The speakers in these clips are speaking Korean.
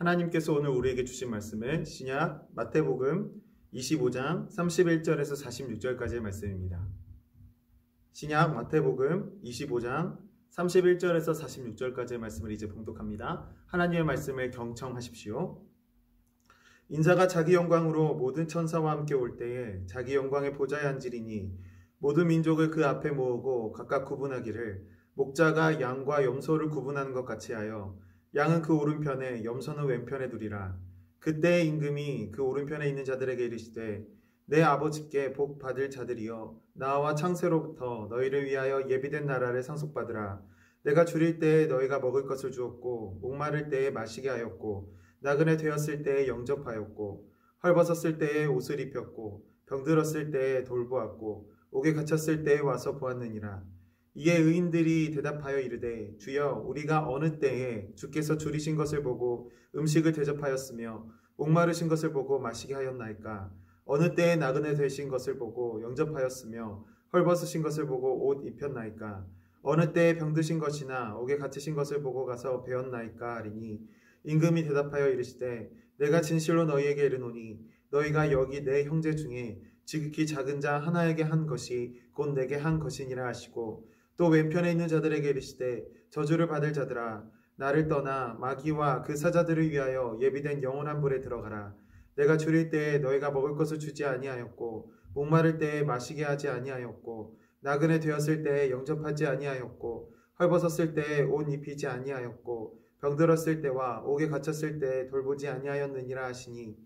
하나님께서 오늘 우리에게 주신 말씀은 신약 마태복음 25장 31절에서 46절까지의 말씀입니다. 신약 마태복음 25장 31절에서 46절까지의 말씀을 이제 봉독합니다. 하나님의 말씀을 경청하십시오. 인자가 자기 영광으로 모든 천사와 함께 올 때에 자기 영광의 보좌에 앉으리니 모든 민족을 그 앞에 모으고 각각 구분하기를 목자가 양과 염소를 구분하는 것 같이 하여 양은 그 오른편에 염소는 왼편에 두리라. 그때의 임금이 그 오른편에 있는 자들에게 이르시되 내 아버지께 복 받을 자들이여 나와 창세로부터 너희를 위하여 예비된 나라를 상속받으라. 내가 줄일 때에 너희가 먹을 것을 주었고 목마를 때에 마시게 하였고 나그네 되었을 때에 영접하였고 헐벗었을 때에 옷을 입혔고 병들었을 때에 돌보았고 옥에 갇혔을 때에 와서 보았느니라. 이에 의인들이 대답하여 이르되 주여 우리가 어느 때에 주께서 줄이신 것을 보고 음식을 대접하였으며 목마르신 것을 보고 마시게 하였나이까. 어느 때에 나그네 되신 것을 보고 영접하였으며 헐벗으신 것을 보고 옷 입혔나이까. 어느 때에 병드신 것이나 옥에 갇히신 것을 보고 가서 배웠나이까 하리니 임금이 대답하여 이르시되 내가 진실로 너희에게 이르노니 너희가 여기 내 형제 중에 지극히 작은 자 하나에게 한 것이 곧 내게 한 것이니라 하시고 또 왼편에 있는 자들에게 이르시되 저주를 받을 자들아 나를 떠나 마귀와 그 사자들을 위하여 예비된 영원한 불에 들어가라. 내가 줄일 때에 너희가 먹을 것을 주지 아니하였고 목마를 때에 마시게 하지 아니하였고 나그네 되었을 때에 영접하지 아니하였고 헐벗었을 때에 옷 입히지 아니하였고 병들었을 때와 옥에 갇혔을 때에 돌보지 아니하였느니라 하시니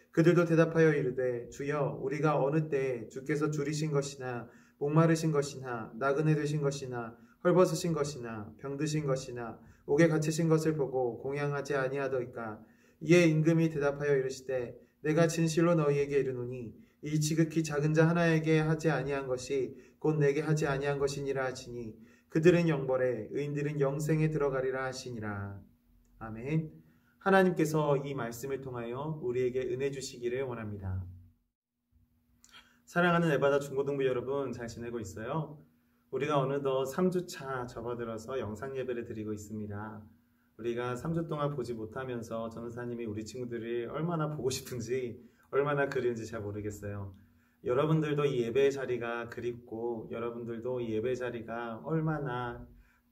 그들도 대답하여 이르되 주여 우리가 어느 때에 주께서 줄이신 것이나 목마르신 것이나 나그네 되신 것이나 헐벗으신 것이나 병드신 것이나 옥에 갇히신 것을 보고 공양하지 아니하더이까. 이에 임금이 대답하여 이르시되 내가 진실로 너희에게 이르노니 이 지극히 작은 자 하나에게 하지 아니한 것이 곧 내게 하지 아니한 것이니라 하시니 그들은 영벌에 의인들은 영생에 들어가리라 하시니라. 아멘. 하나님께서 이 말씀을 통하여 우리에게 은혜 주시기를 원합니다. 사랑하는 에바다 중고등부 여러분, 잘 지내고 있어요? 우리가 어느덧 3주차 접어들어서 영상 예배를 드리고 있습니다. 우리가 3주 동안 보지 못하면서 전도사님이 우리 친구들을 얼마나 보고 싶은지 얼마나 그리운지 잘 모르겠어요. 여러분들도 이 예배의 자리가 그립고 여러분들도 이 예배 자리가 얼마나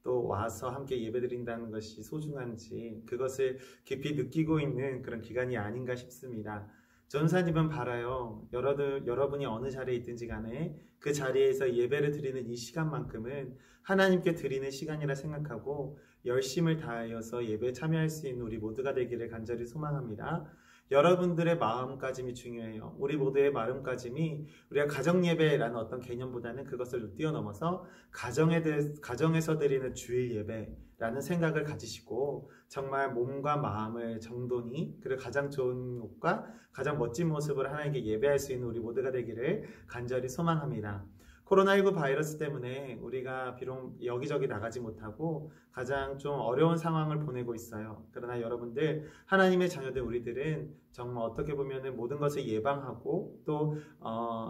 또 와서 함께 예배드린다는 것이 소중한지 그것을 깊이 느끼고 있는 그런 기간이 아닌가 싶습니다. 전사님은 바라요. 여러분이 어느 자리에 있든지 간에 그 자리에서 예배를 드리는 이 시간만큼은 하나님께 드리는 시간이라 생각하고 열심을 다하여서 예배에 참여할 수 있는 우리 모두가 되기를 간절히 소망합니다. 여러분들의 마음가짐이 중요해요. 우리 모두의 마음가짐이 우리가 가정예배라는 어떤 개념보다는 그것을 뛰어넘어서 가정에서 드리는 주일 예배라는 생각을 가지시고 정말 몸과 마음을 정돈히 그리고 가장 좋은 옷과 가장 멋진 모습으로 하나님께 예배할 수 있는 우리 모두가 되기를 간절히 소망합니다. 코로나19 바이러스 때문에 우리가 비록 여기저기 나가지 못하고 가장 좀 어려운 상황을 보내고 있어요. 그러나 여러분들 하나님의 자녀들 우리들은 정말 어떻게 보면 모든 것을 예방하고 또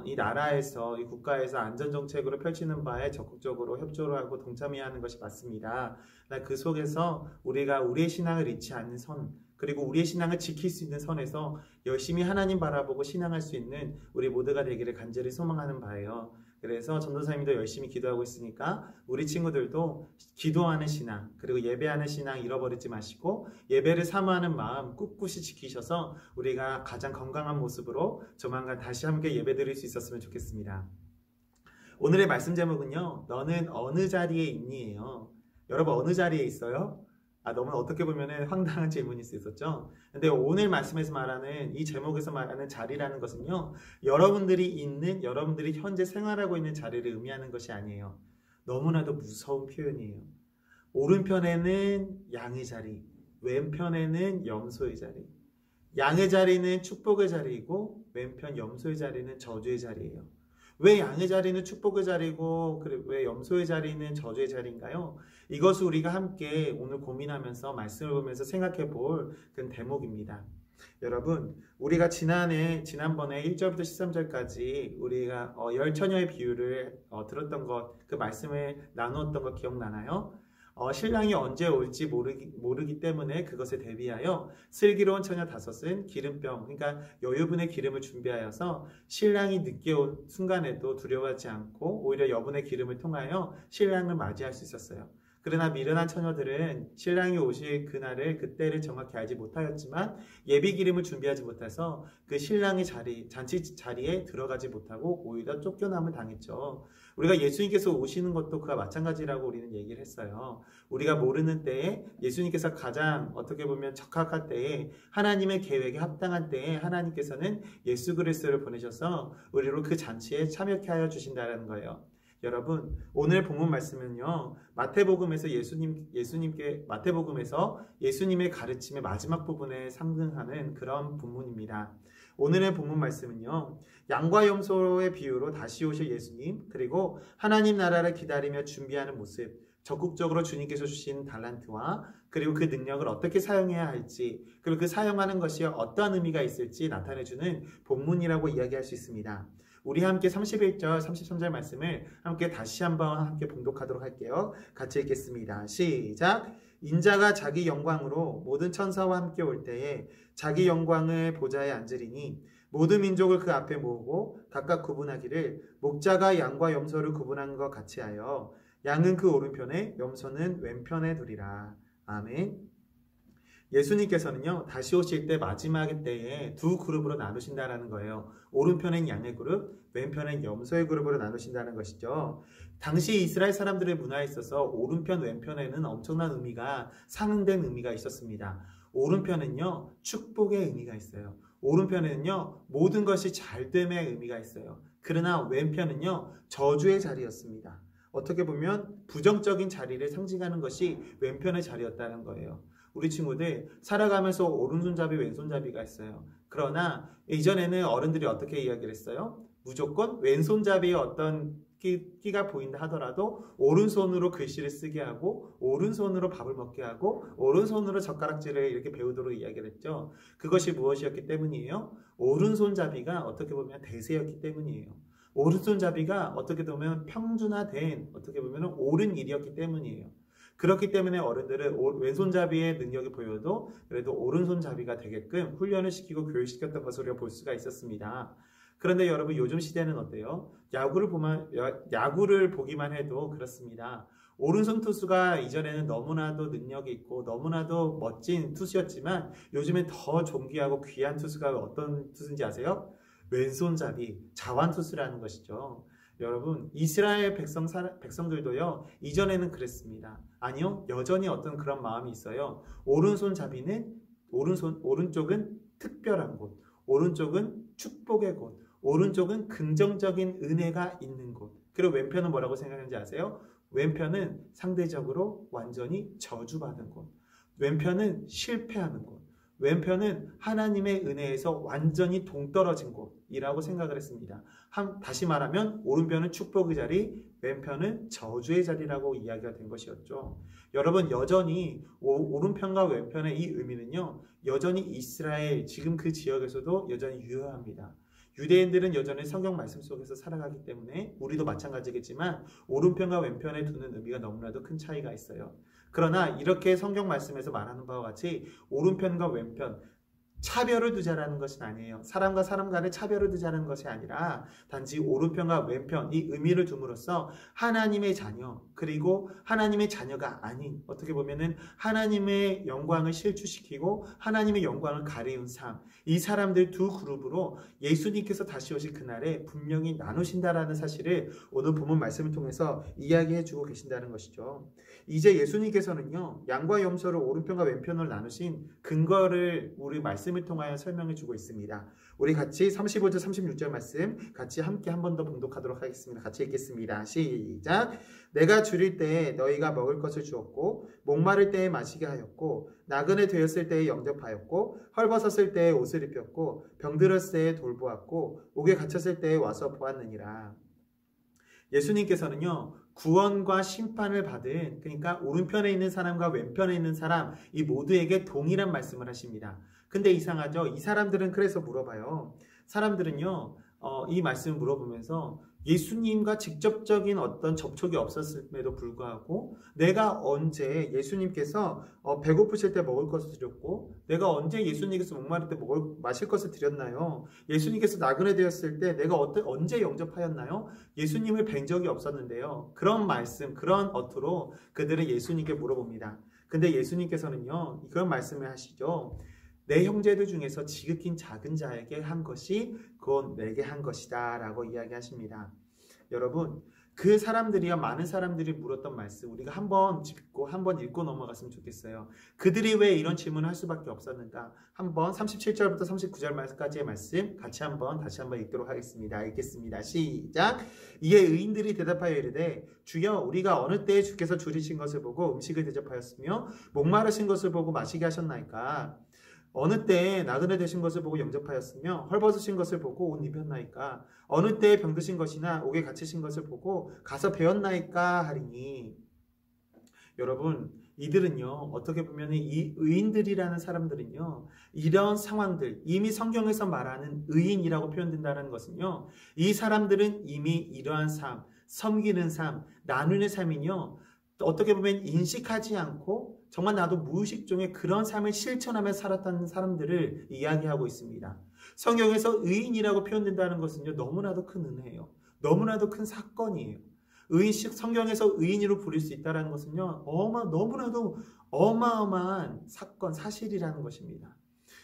이 나라에서 이 국가에서 안전정책으로 펼치는 바에 적극적으로 협조를 하고 동참해야 하는 것이 맞습니다. 그 속에서 우리가 우리의 신앙을 잃지 않는 선 그리고 우리의 신앙을 지킬 수 있는 선에서 열심히 하나님 바라보고 신앙할 수 있는 우리 모두가 되기를 간절히 소망하는 바예요. 그래서 전도사님도 열심히 기도하고 있으니까 우리 친구들도 기도하는 신앙 그리고 예배하는 신앙 잃어버리지 마시고 예배를 사모하는 마음 꿋꿋이 지키셔서 우리가 가장 건강한 모습으로 조만간 다시 함께 예배드릴 수 있었으면 좋겠습니다. 오늘의 말씀 제목은요. 너는 어느 자리에 있니예요. 여러분 어느 자리에 있어요? 너무 어떻게 보면 황당한 질문일 수 있었죠. 근데 오늘 말씀에서 말하는 이 제목에서 말하는 자리라는 것은요. 여러분들이 현재 생활하고 있는 자리를 의미하는 것이 아니에요. 너무나도 무서운 표현이에요. 오른편에는 양의 자리, 왼편에는 염소의 자리. 양의 자리는 축복의 자리이고 왼편 염소의 자리는 저주의 자리예요. 왜 양의 자리는 축복의 자리고 왜 염소의 자리는 저주의 자리인가요? 이것을 우리가 함께 오늘 고민하면서 말씀을 보면서 생각해 볼 그런 대목입니다. 여러분 우리가 지난번에 1절부터 13절까지 우리가 열처녀의 비유를 들었던 것 그 말씀을 나누었던 거 기억나나요? 신랑이 언제 올지 모르기 때문에 그것에 대비하여 슬기로운 처녀 5은 기름병, 그러니까 여유분의 기름을 준비하여서 신랑이 늦게 온 순간에도 두려워하지 않고 오히려 여분의 기름을 통하여 신랑을 맞이할 수 있었어요. 그러나 미련한 처녀들은 신랑이 오실 그때를 정확히 알지 못하였지만 예비 기름을 준비하지 못해서 그 신랑의 잔치 자리에 들어가지 못하고 오히려 쫓겨남을 당했죠. 우리가 예수님께서 오시는 것도 그와 마찬가지라고 우리는 얘기를 했어요. 우리가 모르는 때에 예수님께서 가장 어떻게 보면 적합한 때에 하나님의 계획에 합당한 때에 하나님께서는 예수 그리스도를 보내셔서 우리로 그 잔치에 참여케 하여 주신다는 거예요. 여러분, 오늘 본문 말씀은요, 마태복음에서 예수님의 가르침의 마지막 부분에 상징하는 그런 본문입니다. 오늘의 본문 말씀은요, 양과 염소의 비유로 다시 오실 예수님, 그리고 하나님 나라를 기다리며 준비하는 모습, 적극적으로 주님께서 주신 달란트와 그리고 그 능력을 어떻게 사용해야 할지, 그리고 그 사용하는 것이 어떠한 의미가 있을지 나타내주는 본문이라고 이야기할 수 있습니다. 우리 함께 31절, 33절 말씀을 함께 다시 한번 함께 봉독하도록 할게요. 같이 읽겠습니다. 시작! 인자가 자기 영광으로 모든 천사와 함께 올 때에 자기 영광을 보좌에 앉으리니 모든 민족을 그 앞에 모으고 각각 구분하기를 목자가 양과 염소를 구분한 것 같이 하여 양은 그 오른편에 염소는 왼편에 두리라. 아멘. 예수님께서는요, 다시 오실 때 마지막 때에 두 그룹으로 나누신다는 거예요. 오른편엔 양의 그룹, 왼편엔 염소의 그룹으로 나누신다는 것이죠. 당시 이스라엘 사람들의 문화에 있어서 오른편, 왼편에는 엄청난 의미가, 상응된 의미가 있었습니다. 오른편은요, 축복의 의미가 있어요. 오른편에는요, 모든 것이 잘됨의 의미가 있어요. 그러나 왼편은요, 저주의 자리였습니다. 어떻게 보면 부정적인 자리를 상징하는 것이 왼편의 자리였다는 거예요. 우리 친구들 살아가면서 오른손잡이 왼손잡이가 있어요. 그러나 이전에는 어른들이 어떻게 이야기를 했어요? 무조건 왼손잡이의 어떤 끼가 보인다 하더라도 오른손으로 글씨를 쓰게 하고 오른손으로 밥을 먹게 하고 오른손으로 젓가락질을 이렇게 배우도록 이야기를 했죠. 그것이 무엇이었기 때문이에요? 오른손잡이가 어떻게 보면 대세였기 때문이에요. 오른손잡이가 어떻게 보면 평준화된 어떻게 보면 옳은 일이었기 때문이에요. 그렇기 때문에 어른들은 왼손잡이의 능력이 보여도 그래도 오른손잡이가 되게끔 훈련을 시키고 교육시켰던 것을 우리가 볼 수가 있었습니다. 그런데 여러분, 요즘 시대는 어때요? 야구를 보기만 해도 그렇습니다. 오른손 투수가 이전에는 너무나도 능력이 있고 너무나도 멋진 투수였지만 요즘엔 더 존귀하고 귀한 투수가 어떤 투수인지 아세요? 왼손잡이, 자완 투수라는 것이죠. 여러분, 이스라엘 백성들도요, 이전에는 그랬습니다. 아니요, 여전히 어떤 그런 마음이 있어요. 오른쪽은 특별한 곳, 오른쪽은 축복의 곳, 오른쪽은 긍정적인 은혜가 있는 곳. 그리고 왼편은 뭐라고 생각하는지 아세요? 왼편은 상대적으로 완전히 저주받은 곳, 왼편은 실패하는 곳, 왼편은 하나님의 은혜에서 완전히 동떨어진 곳이라고 생각을 했습니다. 다시 말하면 오른편은 축복의 자리, 왼편은 저주의 자리라고 이야기가 된 것이었죠. 여러분, 여전히 오른편과 왼편의 이 의미는요, 여전히 이스라엘 지금 그 지역에서도 여전히 유효합니다. 유대인들은 여전히 성경 말씀 속에서 살아가기 때문에 우리도 마찬가지겠지만 오른편과 왼편에 두는 의미가 너무나도 큰 차이가 있어요. 그러나 이렇게 성경 말씀에서 말하는 바와 같이 오른편과 왼편, 차별을 두자라는 것은 아니에요. 사람과 사람 간의 차별을 두자는 것이 아니라 단지 오른편과 왼편, 이 의미를 둠으로써 하나님의 자녀, 그리고 하나님의 자녀가 아닌, 어떻게 보면은 하나님의 영광을 실추시키고 하나님의 영광을 가리운 삶, 이 사람들 두 그룹으로 예수님께서 다시 오실 그날에 분명히 나누신다라는 사실을 오늘 본문 말씀을 통해서 이야기해 주고 계신다는 것이죠. 이제 예수님께서는요, 양과 염소를 오른편과 왼편으로 나누신 근거를 우리 말씀을 통하여 설명해 주고 있습니다. 우리 같이 35절 36절 말씀 같이 함께 한 번 더 봉독하도록 하겠습니다. 같이 읽겠습니다. 시작! 내가 줄일 때에 너희가 먹을 것을 주었고 목마를 때에 마시게 하였고 나그네 되었을 때에 영접하였고 헐벗었을 때에 옷을 입혔고 병들었을 때에 돌보았고 옥에 갇혔을 때에 와서 보았느니라. 예수님께서는요, 구원과 심판을 받은, 그러니까 오른편에 있는 사람과 왼편에 있는 사람, 이 모두에게 동일한 말씀을 하십니다. 근데 이상하죠? 이 사람들은 그래서 물어봐요. 사람들은요, 이 말씀을 물어보면서 예수님과 직접적인 어떤 접촉이 없었음에도 불구하고 내가 언제 예수님께서 배고프실 때 먹을 것을 드렸고 내가 언제 예수님께서 목마를 때 마실 것을 드렸나요? 예수님께서 나그네 되었을 때 내가 언제 영접하였나요? 예수님을 뵌 적이 없었는데요. 그런 말씀, 그런 어투로 그들은 예수님께 물어봅니다. 근데 예수님께서는요, 그런 말씀을 하시죠. 내 형제들 중에서 지극히 작은 자에게 한 것이 곧 내게 한 것이다 라고 이야기하십니다. 여러분, 그 사람들이야 많은 사람들이 물었던 말씀 우리가 한번 짚고 한번 읽고 넘어갔으면 좋겠어요. 그들이 왜 이런 질문을 할 수밖에 없었는가? 한번 37절부터 39절까지의 말씀 다시 한번 읽도록 하겠습니다. 읽겠습니다. 시작. 이에 의인들이 대답하여 이르되 주여 우리가 어느 때에 주께서 줄이신 것을 보고 음식을 대접하였으며 목마르신 것을 보고 마시게 하셨나이까? 어느 때에 나그네 되신 것을 보고 영접하였으며 헐벗으신 것을 보고 옷 입혔나이까? 어느 때에 병드신 것이나 옥에 갇히신 것을 보고 가서 배웠나이까 하리니. 여러분, 이들은요, 어떻게 보면 이 의인들이라는 사람들은요, 이런 상황들, 이미 성경에서 말하는 의인이라고 표현된다는 것은요, 이 사람들은 이미 이러한 삶, 섬기는 삶, 나누는 삶이요, 어떻게 보면 인식하지 않고 정말 나도 무의식 중에 그런 삶을 실천하며 살았다는 사람들을 이야기하고 있습니다. 성경에서 의인이라고 표현된다는 것은요, 너무나도 큰 은혜예요. 너무나도 큰 사건이에요. 성경에서 의인으로 부릴 수 있다는 것은요, 너무나도 어마어마한 사건, 사실이라는 것입니다.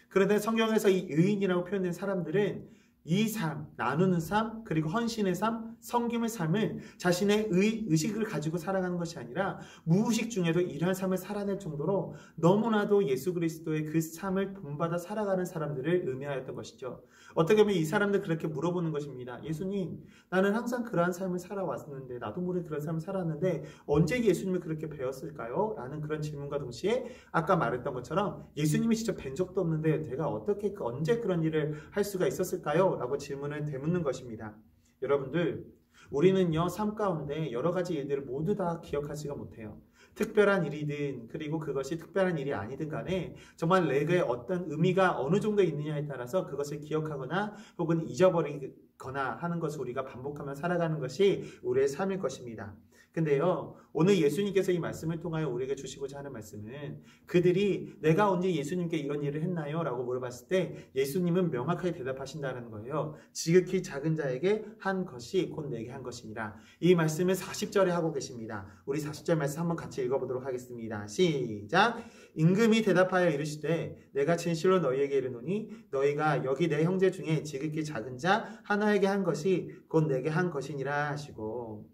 그런데 성경에서 이 의인이라고 표현된 사람들은 이 삶, 나누는 삶, 그리고 헌신의 삶, 섬김의 삶을 자신의 의식을 가지고 살아가는 것이 아니라 무의식 중에도 이러한 삶을 살아낼 정도로 너무나도 예수 그리스도의 그 삶을 본받아 살아가는 사람들을 의미하였던 것이죠. 어떻게 보면 이 사람들 그렇게 물어보는 것입니다. 예수님, 나는 항상 그러한 삶을 살아왔는데 나도 모르게 그런 삶을 살았는데 언제 예수님을 그렇게 배웠을까요? 라는 그런 질문과 동시에 아까 말했던 것처럼 예수님이 직접 뵌 적도 없는데 내가 어떻게 언제 그런 일을 할 수가 있었을까요? 라고 질문을 되묻는 것입니다. 여러분들, 우리는요, 삶 가운데 여러 가지 일들을 모두 다 기억하지가 못해요. 특별한 일이든 그리고 그것이 특별한 일이 아니든 간에 정말 내게 어떤 의미가 어느 정도 있느냐에 따라서 그것을 기억하거나 혹은 잊어버리거나 하는 것을 우리가 반복하며 살아가는 것이 우리의 삶일 것입니다. 근데요, 오늘 예수님께서 이 말씀을 통하여 우리에게 주시고자 하는 말씀은 그들이 내가 언제 예수님께 이런 일을 했나요? 라고 물어봤을 때 예수님은 명확하게 대답하신다는 거예요. 지극히 작은 자에게 한 것이 곧 내게 한 것이니라. 이 말씀을 40절에 하고 계십니다. 우리 40절 말씀 한번 같이 읽어보도록 하겠습니다. 시작. 임금이 대답하여 이르시되 내가 진실로 너희에게 이르노니 너희가 여기 내 형제 중에 지극히 작은 자 하나에게 한 것이 곧 내게 한 것이니라 하시고,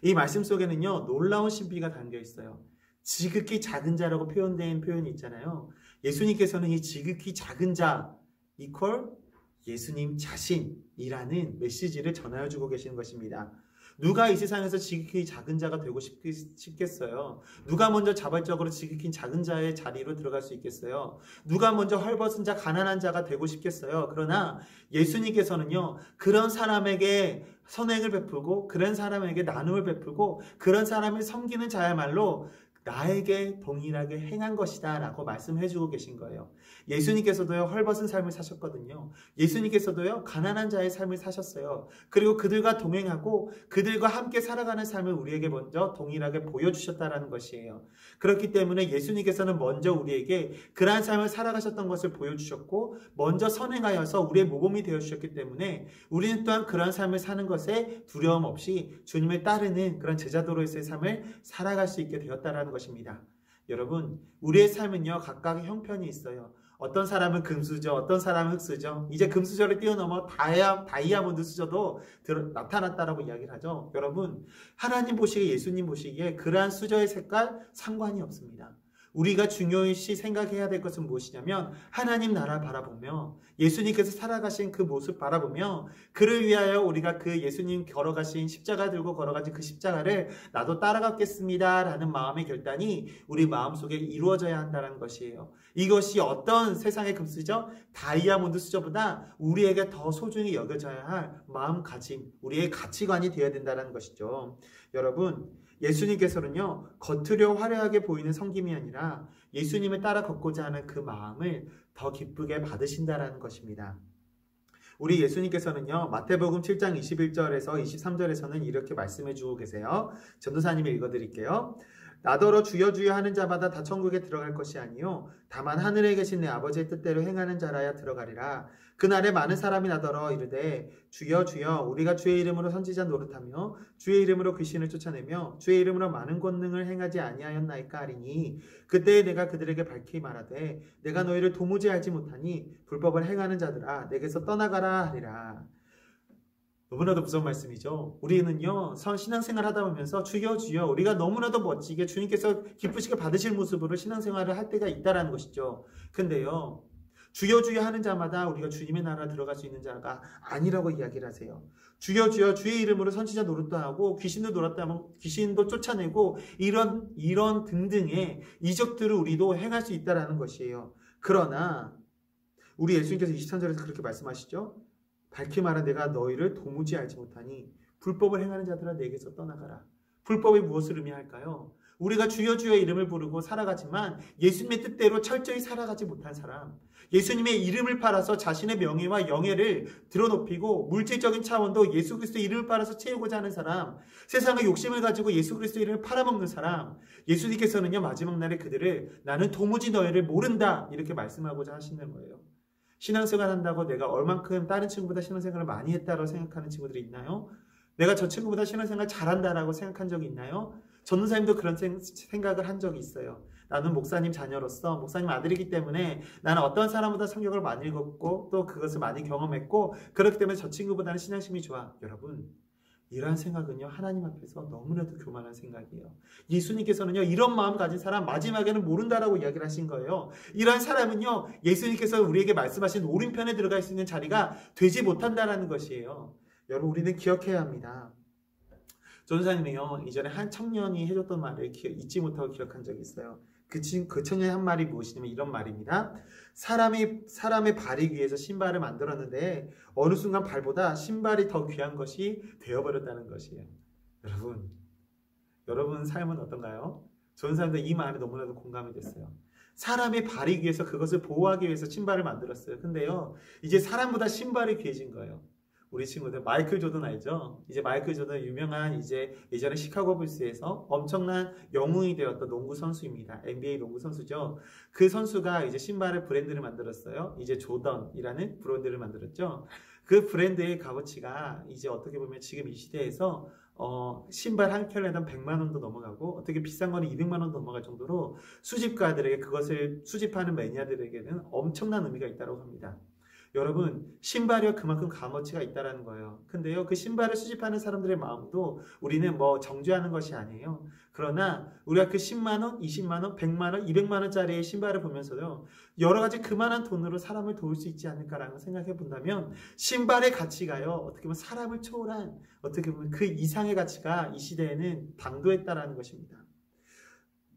이 말씀 속에는요, 놀라운 신비가 담겨 있어요. 지극히 작은 자라고 표현된 표현이 있잖아요. 예수님께서는 이 지극히 작은 자 이퀄 예수님 자신이라는 메시지를 전하여 주고 계시는 것입니다. 누가 이 세상에서 지극히 작은 자가 되고 싶겠어요? 누가 먼저 자발적으로 지극히 작은 자의 자리로 들어갈 수 있겠어요? 누가 먼저 헐벗은 자, 가난한 자가 되고 싶겠어요? 그러나 예수님께서는요, 그런 사람에게 선행을 베풀고 그런 사람에게 나눔을 베풀고 그런 사람을 섬기는 자야말로 나에게 동일하게 행한 것이다 라고 말씀해 주고 계신 거예요. 예수님께서도요, 헐벗은 삶을 사셨거든요. 예수님께서도요, 가난한 자의 삶을 사셨어요. 그리고 그들과 동행하고 그들과 함께 살아가는 삶을 우리에게 먼저 동일하게 보여주셨다라는 것이에요. 그렇기 때문에 예수님께서는 먼저 우리에게 그러한 삶을 살아가셨던 것을 보여주셨고 먼저 선행하여서 우리의 모범이 되어주셨기 때문에 우리는 또한 그러한 삶을 사는 것에 두려움 없이 주님을 따르는 그런 제자도로서의 삶을 살아갈 수 있게 되었다라는 것입니다. 여러분, 우리의 삶은요, 각각의 형편이 있어요. 어떤 사람은 금수저, 어떤 사람은 흑수저, 이제 금수저를 뛰어넘어 다이아몬드 수저도 나타났다라고 이야기를 하죠. 여러분, 하나님 보시기에, 예수님 보시기에 그러한 수저의 색깔 상관이 없습니다. 우리가 중요시 생각해야 될 것은 무엇이냐면 하나님 나라 바라보며 예수님께서 살아가신 그 모습 바라보며 그를 위하여 우리가 그 예수님 걸어가신 십자가 들고 걸어가신 그 십자가를 나도 따라가겠습니다 라는 마음의 결단이 우리 마음속에 이루어져야 한다는 것이에요. 이것이 어떤 세상의 금수저, 다이아몬드 수저보다 우리에게 더 소중히 여겨져야 할 마음가짐, 우리의 가치관이 되어야 된다는 것이죠. 여러분, 예수님께서는요, 겉으로 화려하게 보이는 섬김이 아니라 예수님을 따라 걷고자 하는 그 마음을 더 기쁘게 받으신다라는 것입니다. 우리 예수님께서는요, 마태복음 7장 21절에서 23절에서는 이렇게 말씀해 주고 계세요. 전도사님이 읽어드릴게요. 나더러 주여 주여 하는 자마다 다 천국에 들어갈 것이 아니요 다만 하늘에 계신 내 아버지의 뜻대로 행하는 자라야 들어가리라. 그날에 많은 사람이 나더러 이르되 주여 주여 우리가 주의 이름으로 선지자 노릇하며 주의 이름으로 귀신을 쫓아내며 주의 이름으로 많은 권능을 행하지 아니하였나이까 하리니 그때에 내가 그들에게 밝히 말하되 내가 너희를 도무지 알지 못하니 불법을 행하는 자들아 내게서 떠나가라 하리라. 너무나도 무서운 말씀이죠. 우리는요, 신앙생활 하다 보면서 주여 주여 우리가 너무나도 멋지게 주님께서 기쁘시게 받으실 모습으로 신앙생활을 할 때가 있다라는 것이죠. 근데요, 주여 주여 하는 자마다 우리가 주님의 나라 들어갈 수 있는 자가 아니라고 이야기를 하세요. 주여 주여 주의 이름으로 선지자 노릇도 하고 귀신도 노릇도 하면 귀신도 쫓아내고 이런 등등의 이적들을 우리도 행할 수 있다라는 것이에요. 그러나 우리 예수님께서 23절에서 그렇게 말씀하시죠. 밝히 말한 내가 너희를 도무지 알지 못하니 불법을 행하는 자들아 내게서 떠나가라. 불법이 무엇을 의미할까요? 우리가 주여 주의 이름을 부르고 살아가지만 예수님의 뜻대로 철저히 살아가지 못한 사람, 예수님의 이름을 팔아서 자신의 명예와 영예를 드러높이고 물질적인 차원도 예수 그리스도의 이름을 팔아서 채우고자 하는 사람, 세상의 욕심을 가지고 예수 그리스도의 이름을 팔아먹는 사람, 예수님께서는요 마지막 날에 그들을 나는 도무지 너희를 모른다 이렇게 말씀하고자 하시는 거예요. 신앙생활 한다고 내가 얼만큼 다른 친구보다 신앙생활을 많이 했다고 생각하는 친구들이 있나요? 내가 저 친구보다 신앙생활 잘한다라고 생각한 적이 있나요? 전도사님도 그런 생각을 한 적이 있어요. 나는 목사님 자녀로서 목사님 아들이기 때문에 나는 어떤 사람보다 성경을 많이 읽었고 또 그것을 많이 경험했고 그렇기 때문에 저 친구보다는 신앙심이 좋아. 여러분, 이러한 생각은요 하나님 앞에서 너무나도 교만한 생각이에요. 예수님께서는요 이런 마음 가진 사람 마지막에는 모른다라고 이야기를 하신 거예요. 이러한 사람은요 예수님께서 우리에게 말씀하신 오른편에 들어갈 수 있는 자리가 되지 못한다라는 것이에요. 여러분, 우리는 기억해야 합니다. 전도사님이요 이전에 한 청년이 해줬던 말을 잊지 못하고 기억한 적이 있어요. 그 청년이 한 말이 무엇이냐면 이런 말입니다. 사람의 발이 위해서 신발을 만들었는데 어느 순간 발보다 신발이 더 귀한 것이 되어버렸다는 것이에요. 여러분 삶은 어떤가요? 전도사님도 이 말에 너무나도 공감이 됐어요. 사람의 발이 위해서 그것을 보호하기 위해서 신발을 만들었어요. 근데요 이제 사람보다 신발이 귀해진 거예요. 우리 친구들 마이클 조던 알죠? 이제 마이클 조던 유명한 이제 예전에 시카고 불스에서 엄청난 영웅이 되었던 농구 선수입니다. NBA 농구 선수죠. 그 선수가 이제 신발을 브랜드를 만들었어요. 이제 조던이라는 브랜드를 만들었죠. 그 브랜드의 값어치가 이제 어떻게 보면 지금 이 시대에서 신발 한 켤레당 100만 원도 넘어가고 어떻게 비싼 거는 200만 원도 넘어갈 정도로 수집가들에게 그것을 수집하는 매니아들에게는 엄청난 의미가 있다고 합니다. 여러분, 신발이 그만큼 값어치가 있다는 거예요. 근데요, 그 신발을 수집하는 사람들의 마음도 우리는 정죄하는 것이 아니에요. 그러나 우리가 그 10만 원, 20만 원, 100만 원, 200만 원짜리의 신발을 보면서요, 여러 가지 그만한 돈으로 사람을 도울 수 있지 않을까라는 생각해 본다면 신발의 가치가요, 어떻게 보면 사람을 초월한 어떻게 보면 그 이상의 가치가 이 시대에는 당도했다라는 것입니다.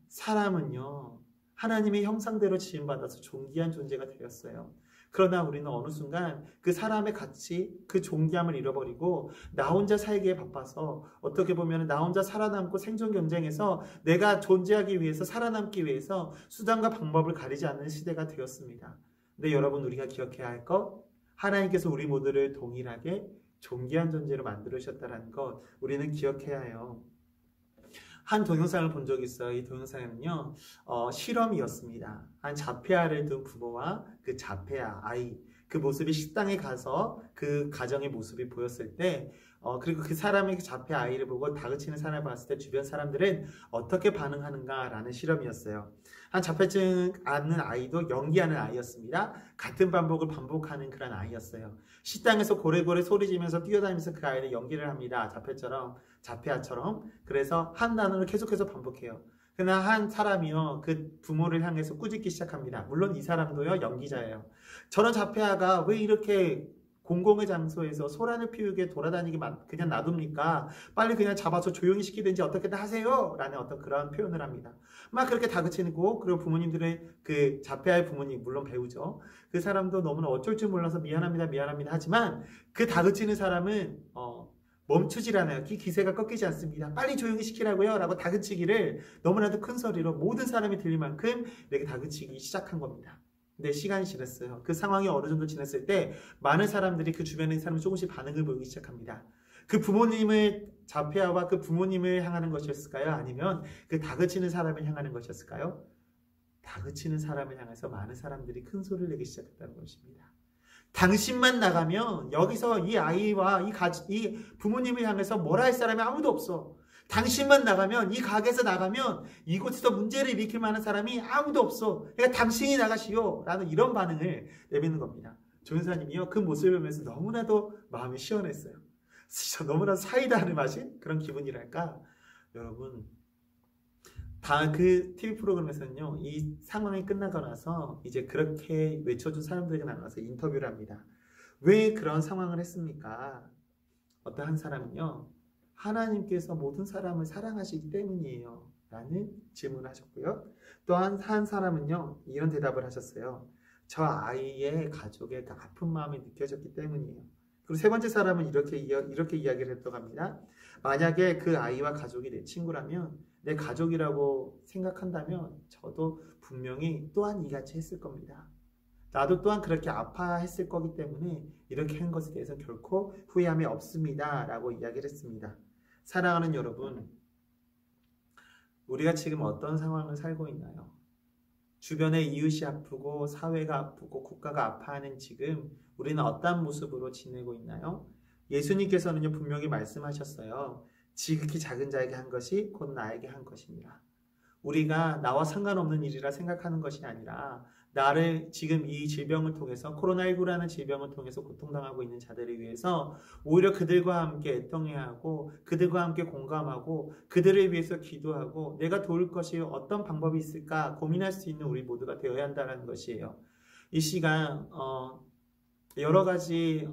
사람은요, 하나님의 형상대로 지음받아서 존귀한 존재가 되었어요. 그러나 우리는 어느 순간 그 사람의 가치, 그 존귀함을 잃어버리고 나 혼자 살기에 바빠서 어떻게 보면 나 혼자 살아남고 생존 경쟁에서 내가 존재하기 위해서 살아남기 위해서 수단과 방법을 가리지 않는 시대가 되었습니다. 근데 여러분, 우리가 기억해야 할 것, 하나님께서 우리 모두를 동일하게 존귀한 존재로 만들으셨다는 것 우리는 기억해야 해요. 한 동영상을 본 적이 있어요. 이 동영상은요, 실험이었습니다. 한 자폐아를 둔 부모와 그 자폐아 아이, 그 모습이 식당에 가서 그 가정의 모습이 보였을 때, 그리고 그 사람의 자폐 아이를 보고 다그치는 사람을 봤을 때 주변 사람들은 어떻게 반응하는가라는 실험이었어요. 한 자폐증 앓는 아이도 연기하는 아이였습니다. 같은 반복을 반복하는 그런 아이였어요. 식당에서 고래고래 소리지면서 뛰어다니면서 그 아이는 연기를 합니다. 자폐아처럼. 그래서 한 단어를 계속해서 반복해요. 그러나 한 사람이요, 그 부모를 향해서 꾸짖기 시작합니다. 물론 이 사람도요, 연기자예요. 저런 자폐아가 왜 이렇게 공공의 장소에서 소란을 피우게 돌아다니게 그냥 놔둡니까? 빨리 그냥 잡아서 조용히 시키든지 어떻게든 하세요! 라는 어떤 그런 표현을 합니다. 막 그렇게 다그치고, 그리고 부모님들의 그 자폐아의 부모님, 물론 배우죠. 그 사람도 너무나 어쩔 줄 몰라서 미안합니다 하지만 그 다그치는 사람은, 멈추질 않아요. 기세가 꺾이지 않습니다. 빨리 조용히 시키라고요 라고 다그치기를 너무나도 큰 소리로 모든 사람이 들릴 만큼 이렇게 다그치기 시작한 겁니다. 근데 시간이 지났어요. 그 상황이 어느 정도 지났을 때 많은 사람들이 그 주변에 있는 사람이 조금씩 반응을 보이기 시작합니다. 그 부모님을 자폐아와 그 부모님을 향하는 것이었을까요? 아니면 그 다그치는 사람을 향하는 것이었을까요? 다그치는 사람을 향해서 많은 사람들이 큰 소리를 내기 시작했다는 것입니다. 당신만 나가면 여기서 이 아이와 이 부모님을 향해서 뭐라 할 사람이 아무도 없어. 당신만 나가면, 이 가게에서 나가면 이곳에서 문제를 일으킬 만한 사람이 아무도 없어. 그러니까 당신이 나가시오. 라는 이런 반응을 내미는 겁니다. 조연사님이요, 그 모습을 보면서 너무나도 마음이 시원했어요. 진짜 너무나 사이다를 마신 그런 기분이랄까. 여러분, 다 그 TV 프로그램에서는요, 이 상황이 끝나고 나서 이제 그렇게 외쳐준 사람들에게 나가서 인터뷰를 합니다. 왜 그런 상황을 했습니까? 어떤 한 사람은요, 하나님께서 모든 사람을 사랑하시기 때문이에요. 라는 질문을 하셨고요. 또 한 사람은요, 이런 대답을 하셨어요. 저 아이의 가족의 그 아픈 마음이 느껴졌기 때문이에요. 그리고 세 번째 사람은 이렇게 이야기를 했다고 합니다. 만약에 그 아이와 가족이 내 친구라면, 내 가족이라고 생각한다면 저도 분명히 또한 이같이 했을 겁니다. 나도 또한 그렇게 아파했을 거기 때문에 이렇게 한 것에 대해서 결코 후회함이 없습니다. 라고 이야기를 했습니다. 사랑하는 여러분, 우리가 지금 어떤 상황을 살고 있나요? 주변에 이웃이 아프고 사회가 아프고 국가가 아파하는 지금 우리는 어떤 모습으로 지내고 있나요? 예수님께서는요, 분명히 말씀하셨어요. 지극히 작은 자에게 한 것이 곧 나에게 한 것입니다. 우리가 나와 상관없는 일이라 생각하는 것이 아니라 나를 지금 이 질병을 통해서, 코로나19라는 질병을 통해서 고통당하고 있는 자들을 위해서 오히려 그들과 함께 애통해야 하고, 그들과 함께 공감하고, 그들을 위해서 기도하고, 내가 도울 것이 어떤 방법이 있을까 고민할 수 있는 우리 모두가 되어야 한다는 것이에요. 이 시간 여러 가지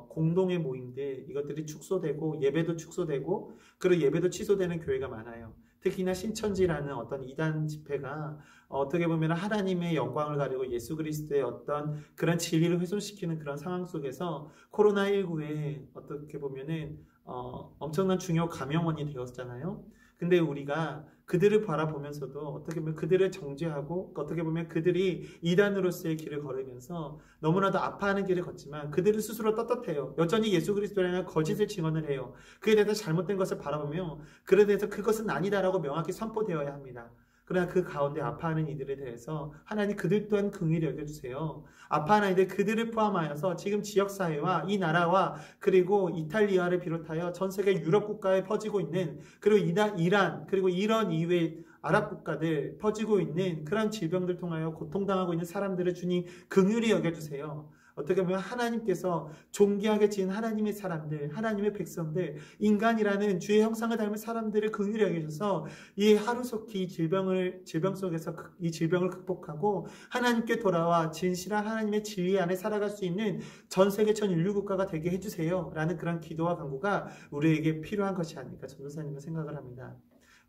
공동의 모임들, 이것들이 축소되고, 예배도 축소되고, 그리고 예배도 취소되는 교회가 많아요. 특히나 신천지라는 어떤 이단 집회가 어떻게 보면 하나님의 영광을 가리고 예수 그리스도의 어떤 그런 진리를 훼손시키는 그런 상황 속에서 코로나19에 어떻게 보면은 엄청난 중요 감염원이 되었잖아요. 근데 우리가 그들을 바라보면서도 어떻게 보면 그들을 정죄하고, 어떻게 보면 그들이 이단으로서의 길을 걸으면서 너무나도 아파하는 길을 걷지만 그들은 스스로 떳떳해요. 여전히 예수 그리스도라는 거짓을 증언을 해요. 그에 대해서 잘못된 것을 바라보며 그에 대해서 그것은 아니다라고 명확히 선포되어야 합니다. 그러나 그 가운데 아파하는 이들에 대해서 하나님 그들 또한 긍휼히 여겨주세요. 아파하는 이들 그들을 포함하여서 지금 지역사회와 이 나라와 그리고 이탈리아를 비롯하여 전 세계 유럽 국가에 퍼지고 있는, 그리고 이란, 그리고 이런 이외의 아랍 국가들 퍼지고 있는 그런 질병들 통하여 고통당하고 있는 사람들을 주님 긍휼히 여겨주세요. 어떻게 보면 하나님께서 존귀하게 지은 하나님의 사람들, 하나님의 백성들, 인간이라는 주의 형상을 닮은 사람들을 긍휼히 여기셔서 이 하루속히 질병 속에서 이 질병을 극복하고 하나님께 돌아와 진실한 하나님의 진리 안에 살아갈 수 있는 전 세계 전 인류 국가가 되게 해주세요. 라는 그런 기도와 간구가 우리에게 필요한 것이 아닐까 전도사님은 생각을 합니다.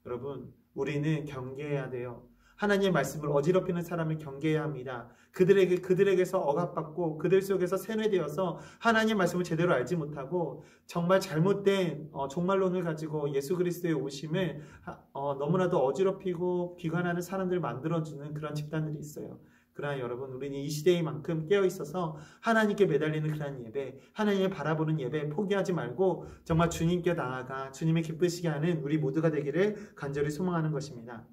여러분, 우리는 경계해야 돼요. 하나님의 말씀을 어지럽히는 사람을 경계해야 합니다. 그들에게서 억압받고 그들 속에서 세뇌되어서 하나님의 말씀을 제대로 알지 못하고 정말 잘못된 종말론을 가지고 예수 그리스도의 오심을 너무나도 어지럽히고 비관하는 사람들을 만들어주는 그런 집단들이 있어요. 그러나 여러분, 우리는 이 시대만큼 깨어있어서 하나님께 매달리는 그런 예배, 하나님을 바라보는 예배 포기하지 말고 정말 주님께 나아가 주님의 기쁘시게 하는 우리 모두가 되기를 간절히 소망하는 것입니다.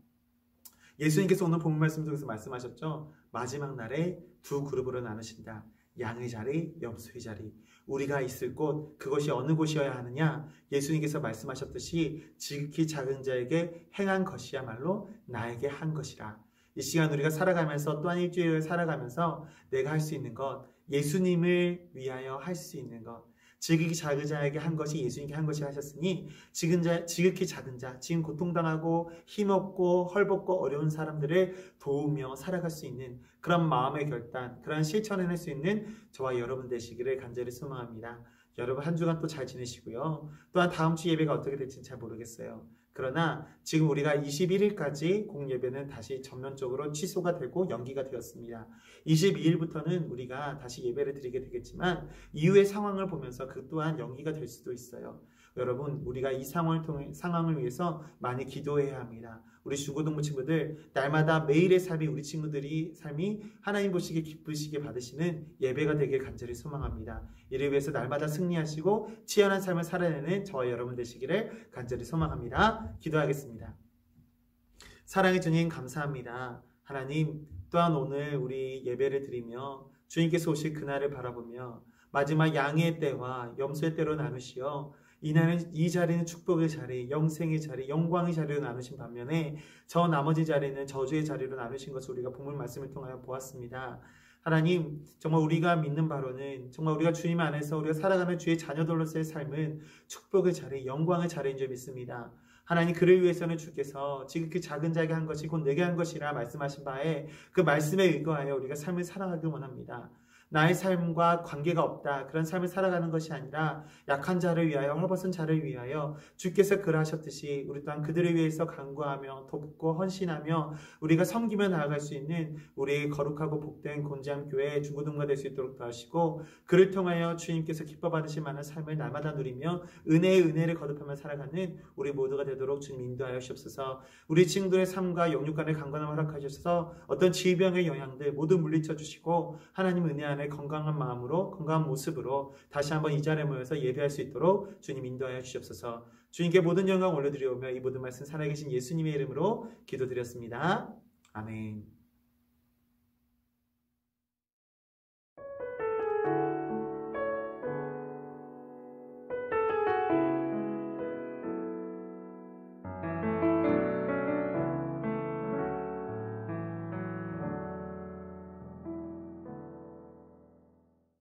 예수님께서 오늘 본문 말씀 속에서 말씀하셨죠. 마지막 날에 두 그룹으로 나누신다. 양의 자리, 염소의 자리. 우리가 있을 곳, 그것이 어느 곳이어야 하느냐? 예수님께서 말씀하셨듯이 지극히 작은 자에게 행한 것이야말로 나에게 한 것이라. 이 시간 우리가 살아가면서 또한 일주일을 살아가면서 내가 할 수 있는 것, 예수님을 위하여 할 수 있는 것, 지극히 작은 자에게 한 것이 예수님께 한 것이 하셨으니 지극히 작은 자, 지금 고통당하고 힘없고 헐벗고 어려운 사람들을 도우며 살아갈 수 있는 그런 마음의 결단, 그런 실천해낼 수 있는 저와 여러분 되시기를 간절히 소망합니다. 여러분 한 주간 또 잘 지내시고요. 또한 다음 주 예배가 어떻게 될지는 잘 모르겠어요. 그러나 지금 우리가 21일까지 공예배는 다시 전면적으로 취소가 되고 연기가 되었습니다. 22일부터는 우리가 다시 예배를 드리게 되겠지만 이후의 상황을 보면서 그 또한 연기가 될 수도 있어요. 여러분, 우리가 이 상황을 위해서 많이 기도해야 합니다. 우리 중고등부 친구들, 날마다 매일의 삶이 우리 친구들이 삶이 하나님 보시기에 기쁘시게 받으시는 예배가 되길 간절히 소망합니다. 이를 위해서 날마다 승리하시고 치열한 삶을 살아내는 저와 여러분 되시기를 간절히 소망합니다. 기도하겠습니다. 사랑의 주님, 감사합니다. 하나님, 또한 오늘 우리 예배를 드리며 주님께서 오실 그날을 바라보며 마지막 양의 때와 염소의 때로 나누시어 이 자리는 축복의 자리, 영생의 자리, 영광의 자리로 나누신 반면에 저 나머지 자리는 저주의 자리로 나누신 것을 우리가 본문 말씀을 통하여 보았습니다. 하나님, 정말 우리가 믿는 바로는 정말 우리가 주님 안에서 우리가 살아가는 주의 자녀들로서의 삶은 축복의 자리, 영광의 자리인 줄 믿습니다. 하나님, 그를 위해서는 주께서 지금 그 작은 자에게 한 것이 곧 내게 한 것이라 말씀하신 바에 그 말씀에 의거하여 우리가 삶을 살아가길 원합니다. 나의 삶과 관계가 없다, 그런 삶을 살아가는 것이 아니라 약한 자를 위하여, 헐벗은 자를 위하여 주께서 그러하셨듯이 우리 또한 그들을 위해서 간구하며 돕고 헌신하며 우리가 섬기며 나아갈 수 있는 우리의 거룩하고 복된 곤지암 교회 중고등부가 될 수 있도록 도와주시고, 그를 통하여 주님께서 기뻐 받으실 만한 삶을 날마다 누리며 은혜의 은혜를 거듭하며 살아가는 우리 모두가 되도록 주님 인도하여 주옵소서. 우리 친구들의 삶과 영육간의 강건함을 허락하셔서 어떤 질병의 영향들 모두 물리쳐 주시고, 하나님 은혜 안에 건강한 마음으로, 건강한 모습으로 다시 한번 이 자리에 모여서 예배할 수 있도록 주님 인도하여 주시옵소서. 주님께 모든 영광 올려드리오며 이 모든 말씀 살아계신 예수님의 이름으로 기도드렸습니다. 아멘.